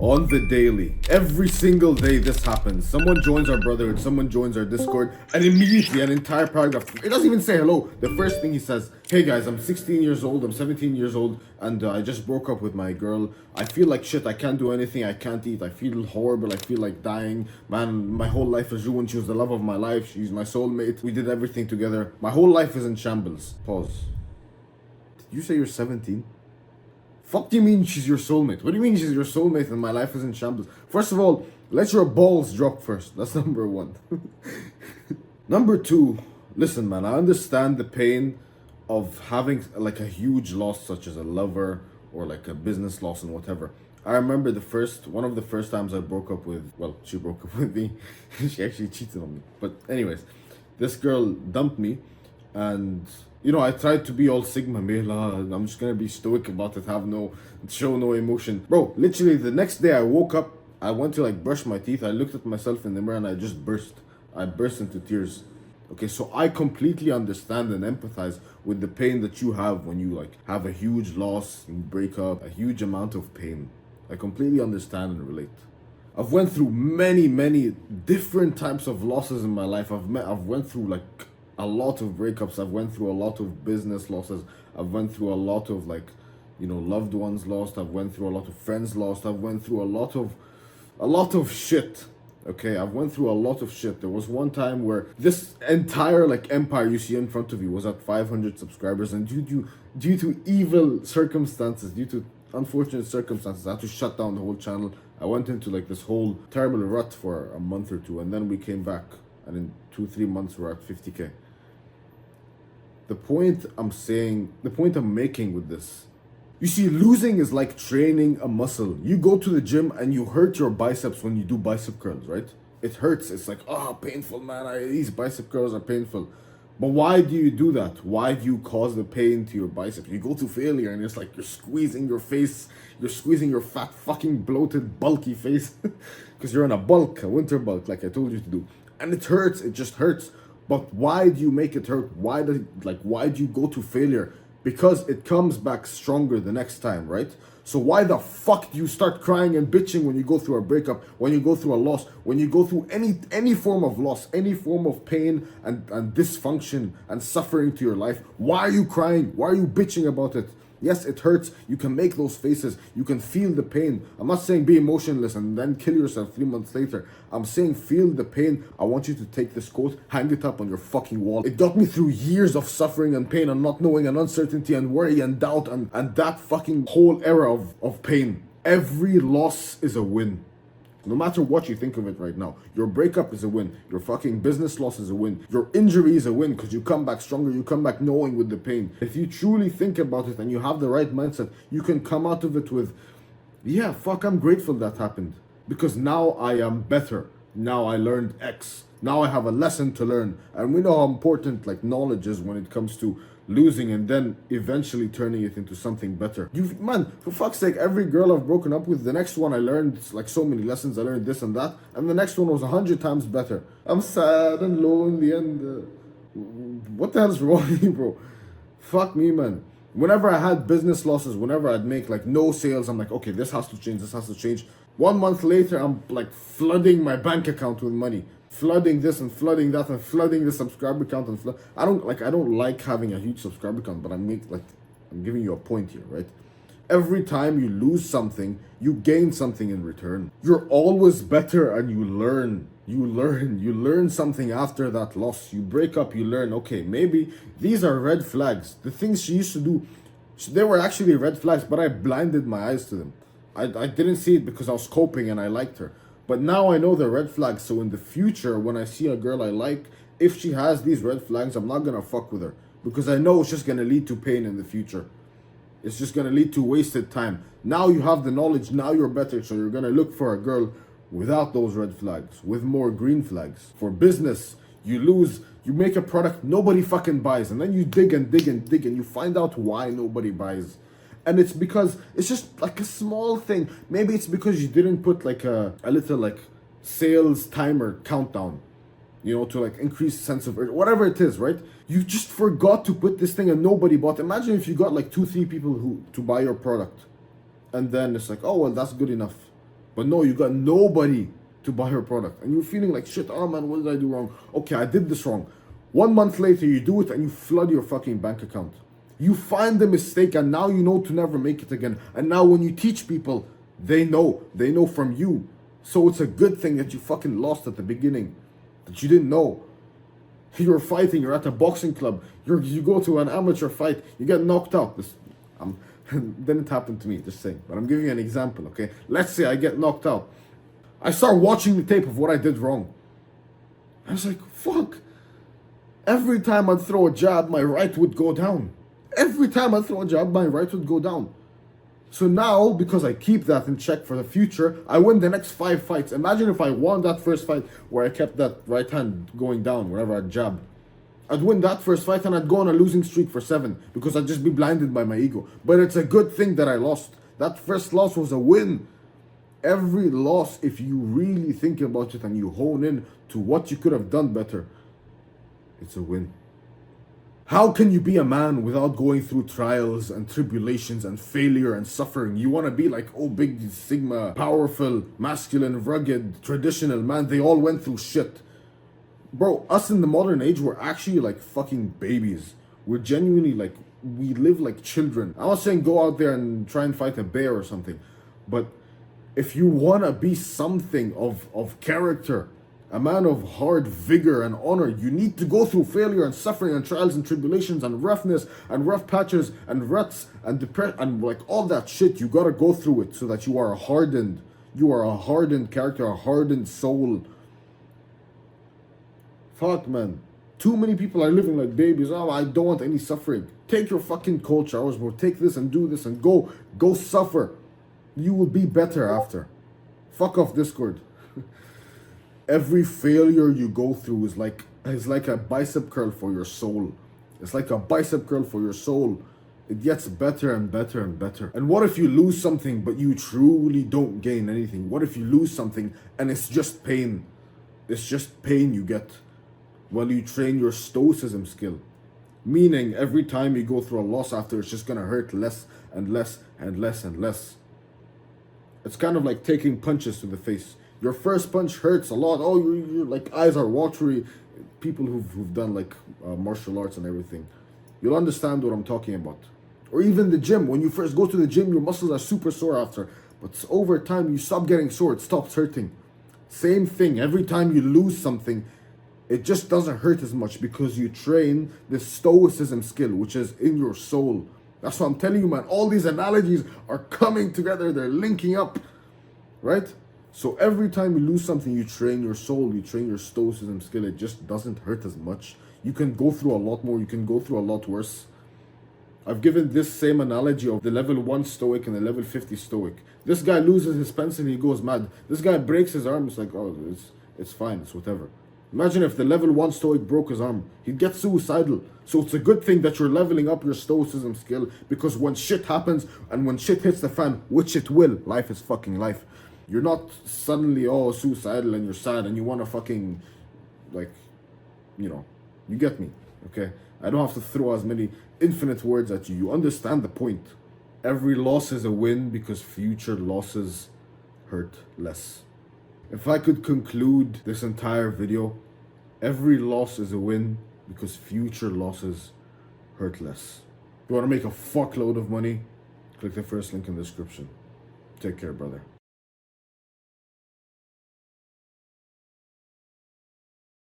on the daily. Every single day this happens. Someone joins our brotherhood, someone joins our Discord, and immediately an entire paragraph. It doesn't even say hello. The first thing he says, hey guys, I'm 16 years old, I'm 17 years old, and I just broke up with my girl. I feel like shit, I can't do anything, I can't eat, I feel horrible, I feel like dying. Man, my whole life is ruined. She was the love of my life, she's my soulmate. We did everything together. My whole life is in shambles. Pause. Did you say you're 17? Fuck do you mean she's your soulmate? What do you mean she's your soulmate and my life is in shambles? First of all, let your balls drop first. That's number one. Number two, listen man, I understand the pain of having like a huge loss such as a lover or like a business loss and whatever. I remember one of the first times I broke up with, well, she broke up with me. She actually cheated on me. But anyways, this girl dumped me and you know, I tried to be all Sigma male. I'm just gonna be stoic about it, show no emotion. Bro, literally the next day I woke up, I went to like brush my teeth, I looked at myself in the mirror and I just burst. I burst into tears. Okay, so I completely understand and empathize with the pain that you have when you like have a huge loss, you break up, a huge amount of pain. I completely understand and relate. I've went through many different types of losses in my life. I've went through like a lot of breakups. I've went through a lot of business losses. I've went through a lot of like, you know, loved ones lost. I've went through a lot of friends lost. I've went through a lot of shit. Okay, I've went through a lot of shit. There was one time where this entire like empire you see in front of you was at 500 subscribers, and due to evil circumstances, due to unfortunate circumstances, I had to shut down the whole channel. I went into like this whole terrible rut for a month or two, and then we came back, and in 2-3 months we're at 50k. The point I'm making with this, you see, losing is like training a muscle. You go to the gym and you hurt your biceps when you do bicep curls, right? It hurts. It's like, oh, painful, man. These bicep curls are painful. But why do you do that? Why do you cause the pain to your biceps? You go to failure and it's like you're squeezing your face. You're squeezing your fat, fucking bloated, bulky face. Because you're in a winter bulk, like I told you to do. And it hurts. It just hurts. But why do you make it hurt? Why do you go to failure? Because it comes back stronger the next time, right? So why the fuck do you start crying and bitching when you go through a breakup, when you go through a loss, when you go through any form of loss, any form of pain and dysfunction and suffering to your life? Why are you crying? Why are you bitching about it? Yes, it hurts. You can make those faces. You can feel the pain. I'm not saying be emotionless and then kill yourself 3 months later. I'm saying feel the pain. I want you to take this quote, hang it up on your fucking wall. It got me through years of suffering and pain and not knowing and uncertainty and worry and doubt and that fucking whole era of pain. Every loss is a win. No matter what you think of it right now, your breakup is a win. Your fucking business loss is a win. Your injury is a win because you come back stronger. You come back knowing with the pain. If you truly think about it and you have the right mindset, you can come out of it with, yeah, fuck, I'm grateful that happened. Because now I am better. Now I learned X. Now I have a lesson to learn. And we know how important like knowledge is when it comes to losing and then eventually turning it into something better. Man, for fuck's sake, every girl I've broken up with, the next one I learned like so many lessons. I learned this and that, and the next one was 100 times better. I'm sad and lonely and what the hell's wrong with you, bro? Fuck me, man. Whenever I had business losses, whenever I'd make like no sales, I'm like, okay, this has to change, this has to change. 1 month later, I'm like flooding my bank account with money. Flooding this and flooding that and flooding the subscriber count and I don't like having a huge subscriber count, but I'm giving you a point here, right? Every time you lose something, you gain something in return. You're always better and you learn something after that loss. You break up, you learn, okay, maybe these are red flags. The things she used to do, they were actually red flags, but I blinded my eyes to them. I didn't see it because I was coping and I liked her. But now I know the red flags, so in the future, when I see a girl I like, if she has these red flags, I'm not gonna fuck with her. Because I know it's just gonna lead to pain in the future. It's just gonna lead to wasted time. Now you have the knowledge, now you're better, so you're gonna look for a girl without those red flags, with more green flags. For business, you make a product nobody fucking buys, and then you dig and dig and dig, and you find out why nobody buys. And it's because it's just like a small thing. Maybe it's because you didn't put like a little like sales timer countdown, you know, to like increase sense of urgency, whatever it is, right? You just forgot to put this thing and nobody bought. Imagine if you got like 2-3 people to buy your product, and then it's like, oh well, that's good enough. But no, you got nobody to buy your product. And you're feeling like, shit, oh man, what did I do wrong? Okay, I did this wrong. 1 month later, you do it and you flood your fucking bank account. You find the mistake and now you know to never make it again. And now when you teach people, they know from you. So it's a good thing that you fucking lost at the beginning, that you didn't know. You're fighting, you're at a boxing club, you go to an amateur fight, you get knocked out. This didn't happen to me, just saying. But I'm giving you an example, okay? Let's say I get knocked out. I start watching the tape of what I did wrong. I was like, fuck. Every time I'd throw a jab, my right would go down. Every time I'd throw a jab, my right would go down. So now, because I keep that in check for the future, I win the next 5 fights. Imagine if I won that first fight where I kept that right hand going down whenever I jab. I'd win that first fight and I'd go on a losing streak for 7 because I'd just be blinded by my ego. But it's a good thing that I lost. That first loss was a win. Every loss, if you really think about it and you hone in to what you could have done better, it's a win. How can you be a man without going through trials and tribulations and failure and suffering? You want to be like, oh, big Sigma, powerful, masculine, rugged, traditional man. They all went through shit. Bro, us in the modern age, we're actually like fucking babies. We're genuinely like, we live like children. I'm not saying go out there and try and fight a bear or something. But if you want to be something of character, a man of hard vigor and honor, you need to go through failure and suffering and trials and tribulations and roughness and rough patches and ruts and depression and like all that shit. You gotta go through it so that you are hardened. You are a hardened character, a hardened soul. Fuck, man. Too many people are living like babies. Oh, I don't want any suffering. Take your fucking cold showers, bro. Take this and do this and go suffer. You will be better after. Fuck off Discord. Every failure you go through is like a bicep curl for your soul. It's like a bicep curl for your soul. It gets better and better and better. And what if you lose something but you truly don't gain anything? What if you lose something and it's just pain? It's just pain you get. Well, you train your stoicism skill. Meaning every time you go through a loss after, it's just gonna hurt less and less and less and less. It's kind of like taking punches to the face. Your first punch hurts a lot. Oh, your like eyes are watery. People who've done like martial arts and everything, you'll understand what I'm talking about. Or even the gym. When you first go to the gym, your muscles are super sore after. But over time, you stop getting sore. It stops hurting. Same thing. Every time you lose something, it just doesn't hurt as much because you train the stoicism skill, which is in your soul. That's what I'm telling you, man. All these analogies are coming together. They're linking up, right? So every time you lose something, you train your soul, you train your stoicism skill. It just doesn't hurt as much. You can go through a lot more. You can go through a lot worse. I've given this same analogy of the level 1 stoic and the level 50 stoic. This guy loses his pencil, he goes mad. This guy breaks his arm, it's like, oh, it's fine, it's whatever. Imagine if the level 1 stoic broke his arm. He'd get suicidal. So it's a good thing that you're leveling up your stoicism skill, because when shit happens and when shit hits the fan, which it will, life is fucking life. You're not suddenly, oh, suicidal and you're sad and you want to fucking, like, you know, you get me, okay? I don't have to throw as many infinite words at you. You understand the point. Every loss is a win because future losses hurt less. If I could conclude this entire video, every loss is a win because future losses hurt less. If you want to make a fuckload of money, click the first link in the description. Take care, brother.